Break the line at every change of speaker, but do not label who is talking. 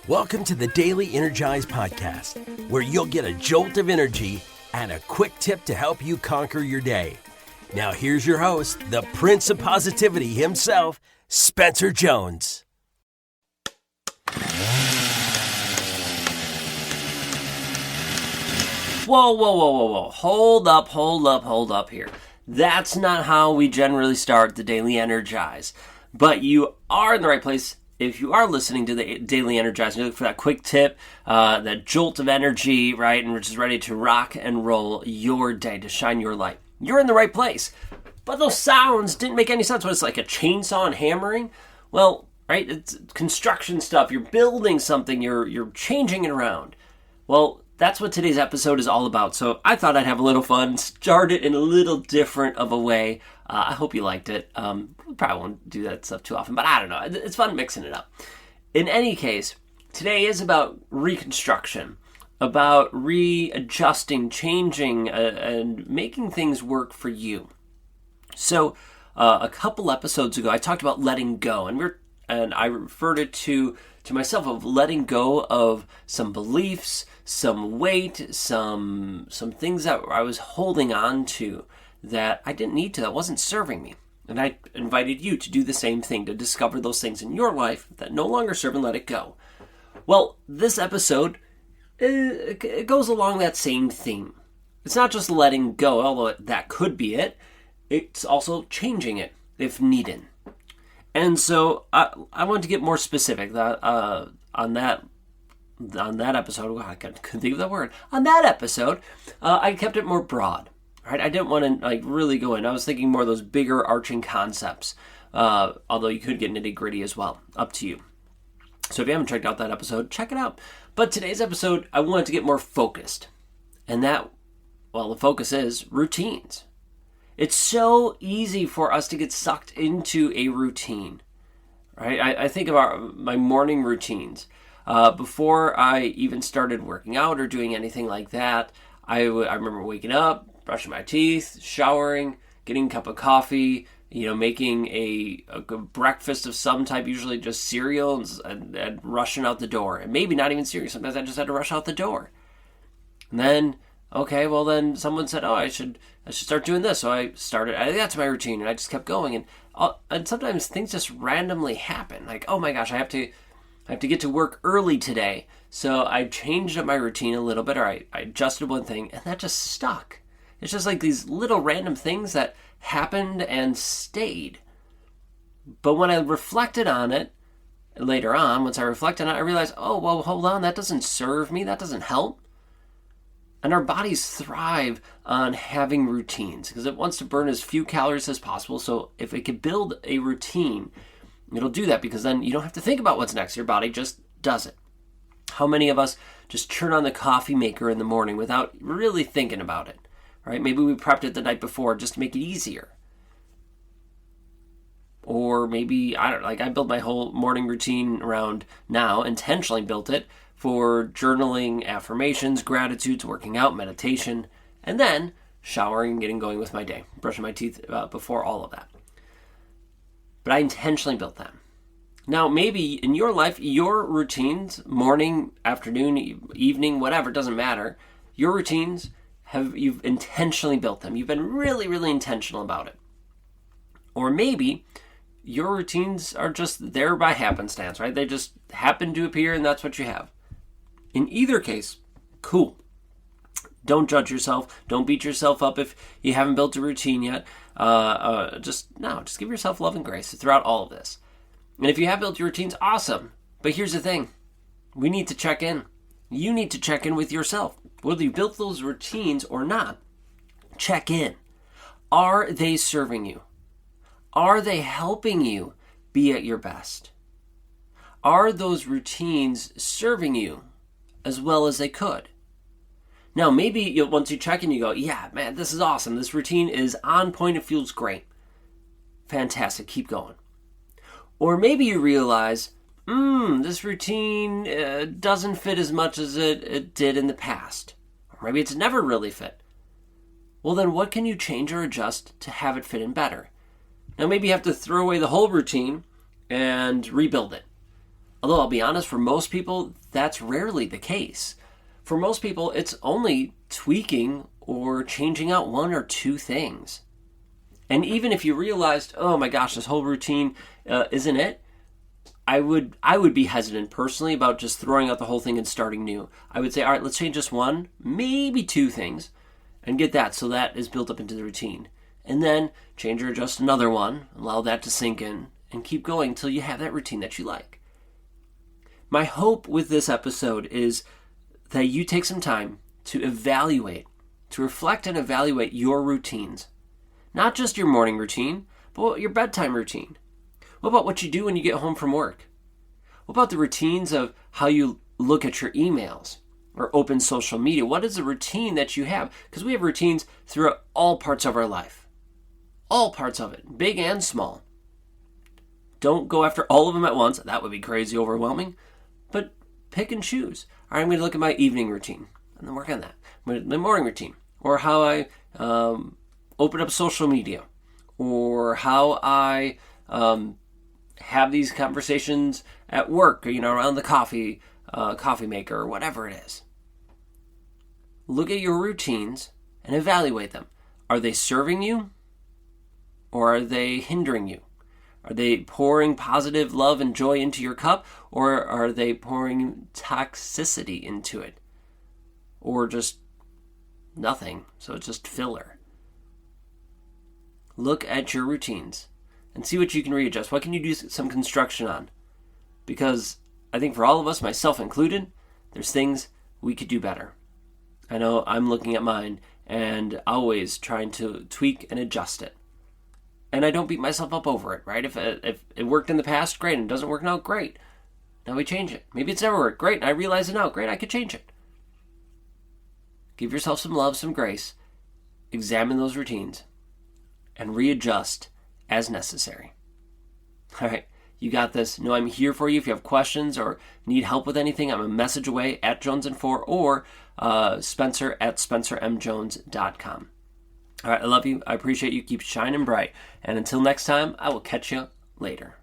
Welcome to the Daily Energize Podcast, where you'll get a jolt of energy and a quick tip to help you conquer your day. Now here's your host, the Prince of Positivity himself, Spencer Jones.
Whoa. Hold up here. That's not how we generally start the Daily Energize. But you are in the right place if you are listening to the Daily Energize and you look for that quick tip, that jolt of energy, right? And we're just ready to rock and roll your day, to shine your light. You're in the right place. But those sounds didn't make any sense. What, it's like a chainsaw and hammering? Well, right, it's construction stuff. You're building something. You're changing it around. Well, that's what today's episode is all about. So I thought I'd have a little fun, start it in a little different of a way. I hope you liked it. We probably won't do that stuff too often, but I don't know. It's fun mixing it up. In any case, today is about reconstruction, about readjusting, changing, and making things work for you. So a couple episodes ago, I talked about letting go, and I referred it to myself of letting go of some beliefs, some weight, some things that I was holding on to that I didn't need to, that wasn't serving me. And I invited you to do the same thing, to discover those things in your life that no longer serve and let it go. Well, this episode, it goes along that same theme. It's not just letting go, although that could be it. It's also changing it if needed. And so I want to get more specific on that episode. Wow, I couldn't think of the word. On that episode, I kept it more broad. Right? I didn't want to really go in. I was thinking more of those bigger arching concepts. Although you could get nitty gritty as well. Up to you. So if you haven't checked out that episode, check it out. But today's episode, I wanted to get more focused. And the focus is routines. It's so easy for us to get sucked into a routine, right? I think about my morning routines. Before I even started working out or doing anything like that, I remember waking up, brushing my teeth, showering, getting a cup of coffee, making a breakfast of some type, usually just cereal, and rushing out the door. And maybe not even cereal. Sometimes I just had to rush out the door. And then, then someone said, I should start doing this. So I started, that's my routine, and I just kept going. And sometimes things just randomly happen. Like, oh my gosh, I have to get to work early today. So I changed up my routine a little bit, or I adjusted one thing, and that just stuck. It's just like these little random things that happened and stayed. But when I reflected on it later on, once I reflected on it, I realized, hold on, that doesn't serve me, that doesn't help. And our bodies thrive on having routines because it wants to burn as few calories as possible. So if it can build a routine, it'll do that because then you don't have to think about what's next. Your body just does it. How many of us just turn on the coffee maker in the morning without really thinking about it? Right? Maybe we prepped it the night before just to make it easier. Or maybe, I build my whole morning routine around now, intentionally built it for journaling, affirmations, gratitudes, working out, meditation, and then showering and getting going with my day, brushing my teeth before all of that. But I intentionally built them. Now, maybe in your life, your routines, morning, afternoon, evening, whatever, doesn't matter. Your routines, you've intentionally built them. You've been really, really intentional about it. Or maybe your routines are just there by happenstance, right? They just happen to appear and that's what you have. In either case, cool. Don't judge yourself. Don't beat yourself up if you haven't built a routine yet. Just give yourself love and grace throughout all of this. And if you have built your routines, awesome. But here's the thing. We need to check in. You need to check in with yourself. Whether you built those routines or not, check in. Are they serving you? Are they helping you be at your best? Are those routines serving you as well as they could? Now, maybe once you check in, you go, yeah, man, this is awesome. This routine is on point. It feels great. Fantastic. Keep going. Or maybe you realize, this routine doesn't fit as much as it did in the past. Or maybe it's never really fit. Well, then what can you change or adjust to have it fit in better? Now, maybe you have to throw away the whole routine and rebuild it. Although I'll be honest, for most people, that's rarely the case. For most people, it's only tweaking or changing out one or two things. And even if you realized, oh my gosh, this whole routine isn't it, I would be hesitant personally about just throwing out the whole thing and starting new. I would say, all right, let's change just one, maybe two things, and get that so that is built up into the routine. And then change or adjust another one, allow that to sink in, and keep going until you have that routine that you like. My hope with this episode is that you take some time to evaluate, to reflect and evaluate your routines. Not just your morning routine, but your bedtime routine. What about what you do when you get home from work? What about the routines of how you look at your emails or open social media? What is the routine that you have? Because we have routines throughout all parts of our life. All parts of it, big and small. Don't go after all of them at once. That would be crazy overwhelming. But pick and choose. All right, I'm going to look at my evening routine and then work on that. My morning routine, or how I open up social media, or how I have these conversations at work, around the coffee maker, or whatever it is. Look at your routines and evaluate them. Are they serving you, or are they hindering you? Are they pouring positive love and joy into your cup, or are they pouring toxicity into it? Or just nothing, so it's just filler. Look at your routines and see what you can readjust. What can you do some construction on? Because I think for all of us, myself included, there's things we could do better. I know I'm looking at mine and always trying to tweak and adjust it. And I don't beat myself up over it, right? If it worked in the past, great. And it doesn't work now, great. Now we change it. Maybe it's never worked. Great. And I realize it now. Great. I could change it. Give yourself some love, some grace. Examine those routines and readjust as necessary. All right. You got this. Know I'm here for you. If you have questions or need help with anything, I'm a message away at Jones&4 or Spencer at SpencerMJones.com. All right. I love you. I appreciate you. Keep shining bright. And until next time, I will catch you later.